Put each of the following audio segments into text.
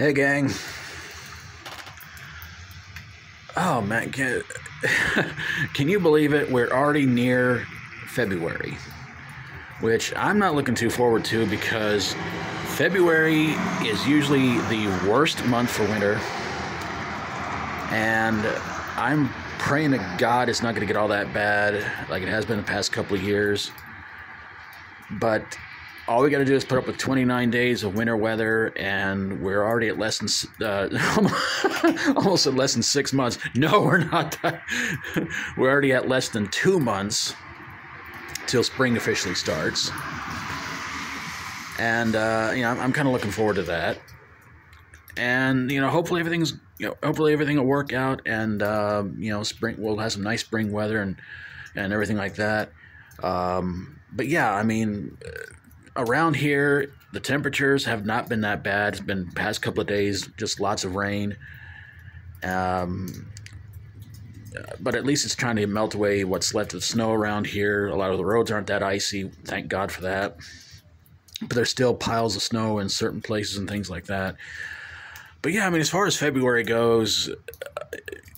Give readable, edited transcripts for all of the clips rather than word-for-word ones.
Hey gang. Oh man, can you believe it? We're already near February, which I'm not looking too forward to because February is usually the worst month for winter, and I'm praying to God it's not going to get all that bad like it has been the past couple of years. But all we got to do is put up with 29 days of winter weather, and we're already at less than almost at less than 6 months. No, we're not. We're already at less than 2 months till spring officially starts, and I'm kind of looking forward to that. And hopefully everything will work out, and spring we'll have some nice spring weather and everything like that. But yeah, I mean, around here, the temperatures have not been that bad. It's been past couple of days, just lots of rain. But at least it's trying to melt away what's left of snow around here. A lot of the roads aren't that icy, thank God for that. But there's still piles of snow in certain places and things like that. But yeah, I mean, as far as February goes,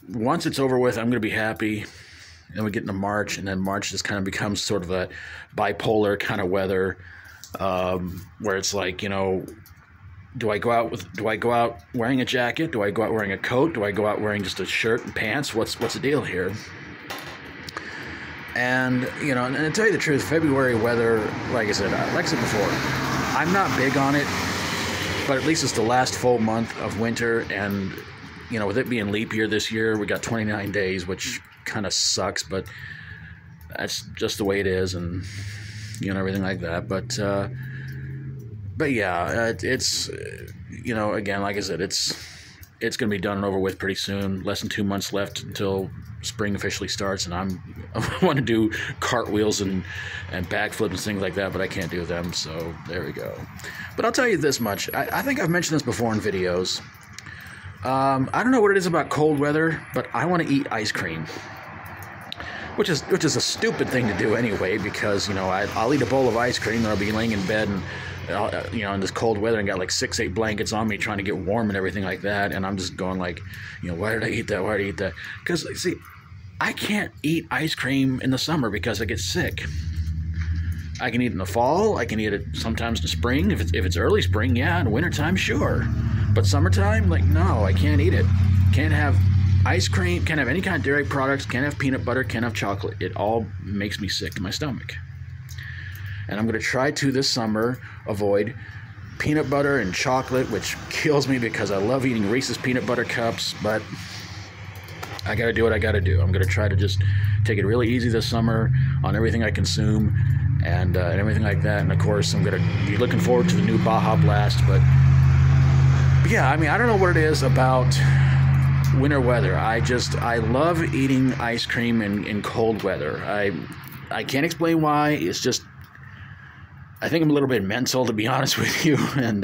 once it's over with, I'm going to be happy. Then we get into March, and then March just kind of becomes sort of a bipolar kind of weather, where it's like, do I go out wearing a jacket? Do I go out wearing a coat? Do I go out wearing just a shirt and pants? What's the deal here? And and to tell you the truth, February weather, like I said before, I'm not big on it, but at least it's the last full month of winter, and with it being leap year this year, we got 29 days, which kind of sucks, but that's just the way it is, and everything like that. But yeah, it's again, like I said, it's gonna be done and over with pretty soon. Less than 2 months left until spring officially starts, and I want to do cartwheels and backflips and things like that, but I can't do them, so there we go. But I'll tell you this much, I think I've mentioned this before in videos. I don't know what it is about cold weather, but I want to eat ice cream, which is a stupid thing to do anyway, because I'll eat a bowl of ice cream and I'll be laying in bed and in this cold weather and got like 6-8 blankets on me trying to get warm and everything like that, and I'm just going like, why did I eat that? Why did I eat that? Because see, I can't eat ice cream in the summer because I get sick. I can eat it in the fall. I can eat it sometimes in the spring. If it's early spring, yeah. In wintertime, sure. But summertime, like, no, I can't eat it. Can't have ice cream, can't have any kind of dairy products, can't have peanut butter, can't have chocolate. It all makes me sick in my stomach. And I'm going to try to this summer avoid peanut butter and chocolate, which kills me because I love eating Reese's peanut butter cups, but I got to do what I got to do. I'm going to try to just take it really easy this summer on everything I consume and everything like that. And of course, I'm going to be looking forward to the new Baja Blast, but yeah, I mean, I don't know what it is about winter weather. I love eating ice cream in cold weather. I can't explain why. It's just, I think I'm a little bit mental, to be honest with you. And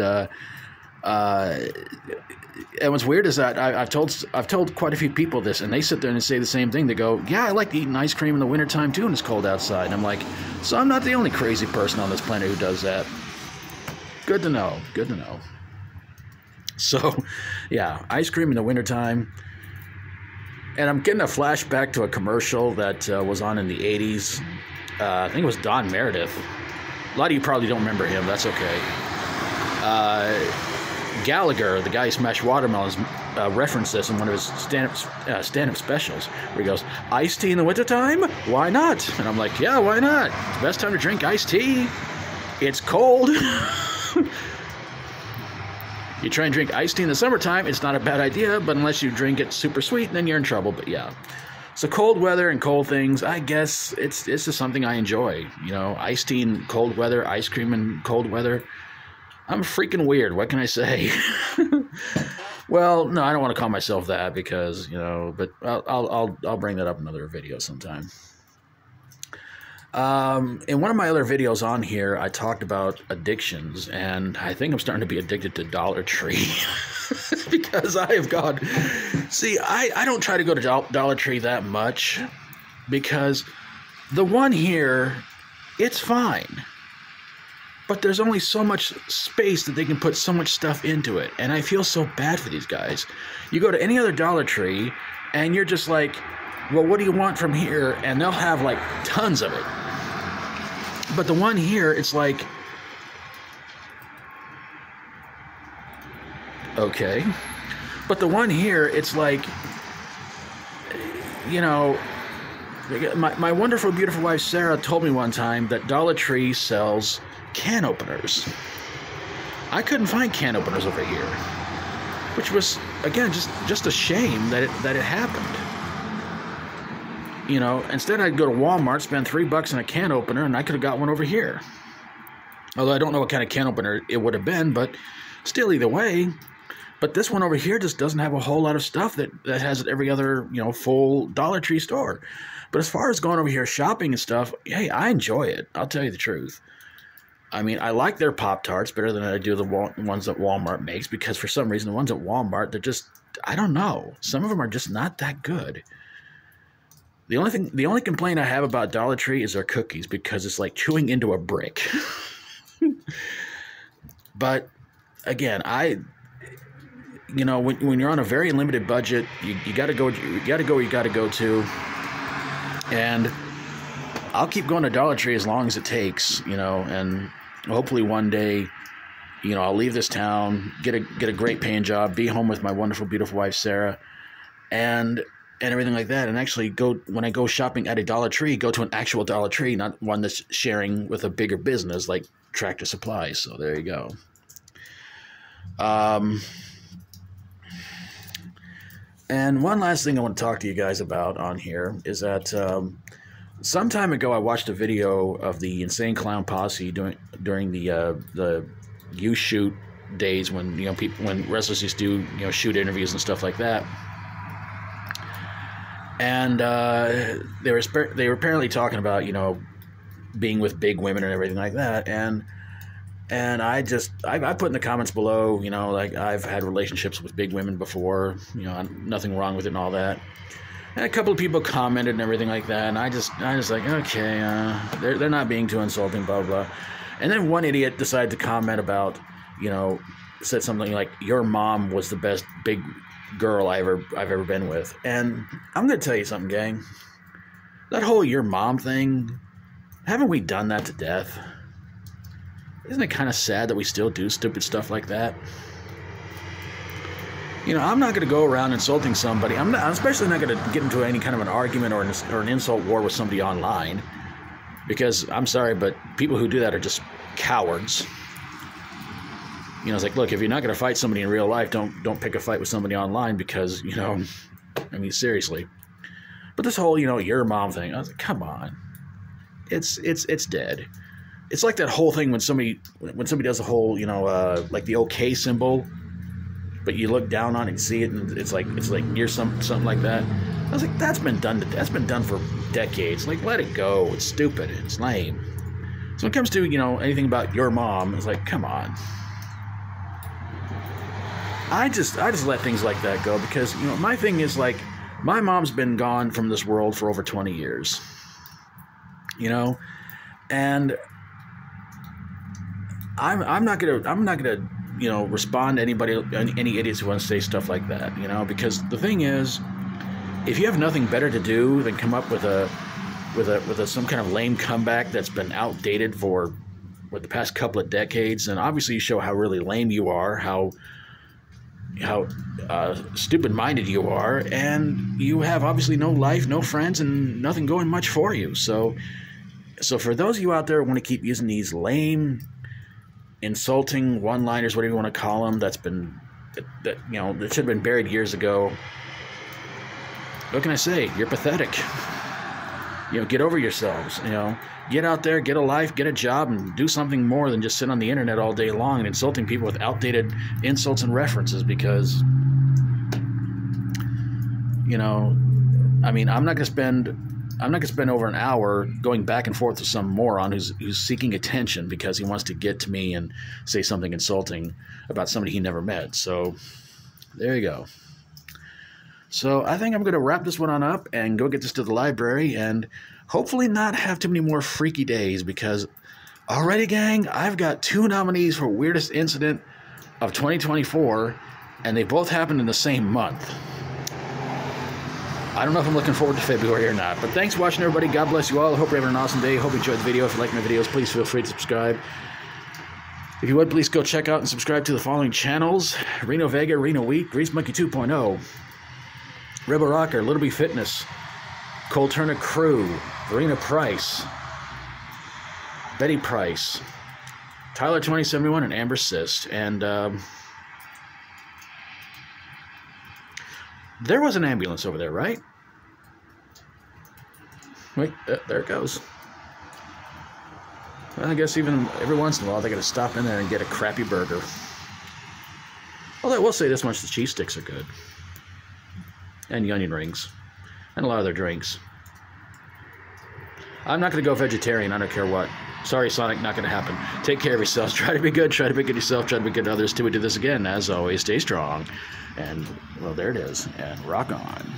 what's weird is that I've told quite a few people this, and they sit there and say the same thing. They go, yeah, I like eating ice cream in the wintertime too, and it's cold outside. And I'm like, so I'm not the only crazy person on this planet who does that. Good to know. Good to know. So, yeah, ice cream in the wintertime. And I'm getting a flashback to a commercial that was on in the 80s. I think it was Don Meredith. A lot of you probably don't remember him. That's okay. Gallagher, the guy who smashed watermelons, referenced this in one of his stand-up specials, where he goes, iced tea in the wintertime? Why not? And I'm like, yeah, why not? It's the best time to drink iced tea. It's cold. You try and drink iced tea in the summertime, it's not a bad idea, but unless you drink it super sweet, then you're in trouble. But yeah. So cold weather and cold things, I guess it's just something I enjoy. Iced tea in cold weather, ice cream in cold weather. I'm freaking weird. What can I say? Well, no, I don't want to call myself that because, but I'll bring that up in another video sometime. In one of my other videos on here, I talked about addictions, and I think I'm starting to be addicted to Dollar Tree because I have gone. See, I don't try to go to Dollar Tree that much because the one here, it's fine. but there's only so much space that they can put so much stuff into it. And I feel so bad for these guys. You go to any other Dollar Tree, and you're just like, well, what do you want from here? And they'll have, like, tons of it. But the one here, it's like, okay. But the one here, it's like, you know, my wonderful, beautiful wife, Sarah, told me one time that Dollar Tree sells can openers. I couldn't find can openers over here, which was, again, just a shame that it happened. You know, instead I'd go to Walmart, spend $3 on a can opener, and I could have got one over here. Although I don't know what kind of can opener it would have been, but still, either way. But this one over here just doesn't have a whole lot of stuff that has at every other, you know, full Dollar Tree store. But as far as going over here shopping and stuff, hey, I enjoy it. I'll tell you the truth. I mean, I like their Pop-Tarts better than I do the ones that Walmart makes, because for some reason the ones at Walmart, they're just, I don't know. Some of them are just not that good. The only complaint I have about Dollar Tree is their cookies, because it's like chewing into a brick. But again, you know, when you're on a very limited budget, you got to go where you got to go to, and I'll keep going to Dollar Tree as long as it takes, you know, and hopefully one day, you know, I'll leave this town, get a great paying job, be home with my wonderful, beautiful wife Sarah, and everything like that, and actually when I go shopping at a Dollar Tree, go to an actual Dollar Tree, not one that's sharing with a bigger business like Tractor Supply. So there you go. And one last thing I want to talk to you guys about on here is that some time ago I watched a video of the Insane Clown Posse during the You Shoot days, when, you know, when wrestlers used to do, you know, shoot interviews and stuff like that. And they were apparently talking about, you know, being with big women and everything like that. And I put in the comments below, you know, like, I've had relationships with big women before, you know, nothing wrong with it and all that. And a couple of people commented and everything like that. And I just like, okay, they're not being too insulting, blah, blah. And then one idiot decided to comment about, you know, said something like, your mom was the best big girl I've ever been with. And I'm going to tell you something, gang. That whole your mom thing, haven't we done that to death? Isn't it kind of sad that we still do stupid stuff like that? You know, I'm not going to go around insulting somebody. I'm especially not going to get into any kind of an argument or an insult war with somebody online, because I'm sorry, but people who do that are just cowards. You know, it's like, look, if you're not going to fight somebody in real life, don't pick a fight with somebody online, because, you know, I mean, seriously. But this whole, you know, your mom thing, I was like, come on. It's dead. It's like that whole thing when somebody does the whole, you know, like the OK symbol, but you look down on it and see it, and it's like near something like that. I was like, that's been done for decades. Like, let it go. It's stupid. It's lame. So when it comes to, you know, anything about your mom, it's like, come on. I just let things like that go, because, you know, my thing is, like, my mom's been gone from this world for over 20 years. You know, and I'm not gonna you know, respond to any idiots who want to say stuff like that, you know, because the thing is, if you have nothing better to do than come up with some kind of lame comeback that's been outdated for the past couple of decades, then obviously you show how really lame you are, how stupid-minded you are, and you have obviously no life, no friends, and nothing going much for you. So for those of you out there who want to keep using these lame, insulting one-liners, whatever you want to call them, that you know, that should have been buried years ago, what can I say? You're pathetic. You know, get over yourselves. You know, get out there, get a life, get a job, and do something more than just sit on the internet all day long and insulting people with outdated insults and references. Because, you know, I mean, I'm not gonna spend over an hour going back and forth with some moron who's seeking attention because he wants to get to me and say something insulting about somebody he never met. So there you go. So I think I'm going to wrap this one on up and go get this to the library, and hopefully not have too many more freaky days, because Alrighty, gang, I've got 2 nominees for Weirdest Incident of 2024, and they both happened in the same month. I don't know if I'm looking forward to February or not, but thanks for watching, everybody. God bless you all. I hope you're having an awesome day. Hope you enjoyed the video. If you like my videos, please feel free to subscribe. If you would, please go check out and subscribe to the following channels: Reno Vega, Reno Wheat, Grease Monkey 2.0, Rebel Rocker, Lil B Fitness, Coulterna Crew, Varina Price, Betty Price, Tyler 2071, and Amber Syst. And there was an ambulance over there, right? Wait, there it goes. Well, I guess even every once in a while they got to stop in there and get a crappy burger. Although I will say this much: the cheese sticks are good, and the onion rings, and a lot of their drinks. I'm not going to go vegetarian. I don't care what. Sorry, Sonic, not going to happen. Take care of yourselves. Try to be good. Try to be good yourself. Try to be good to others. Till we do this again. As always, stay strong. And, well, there it is. And rock on.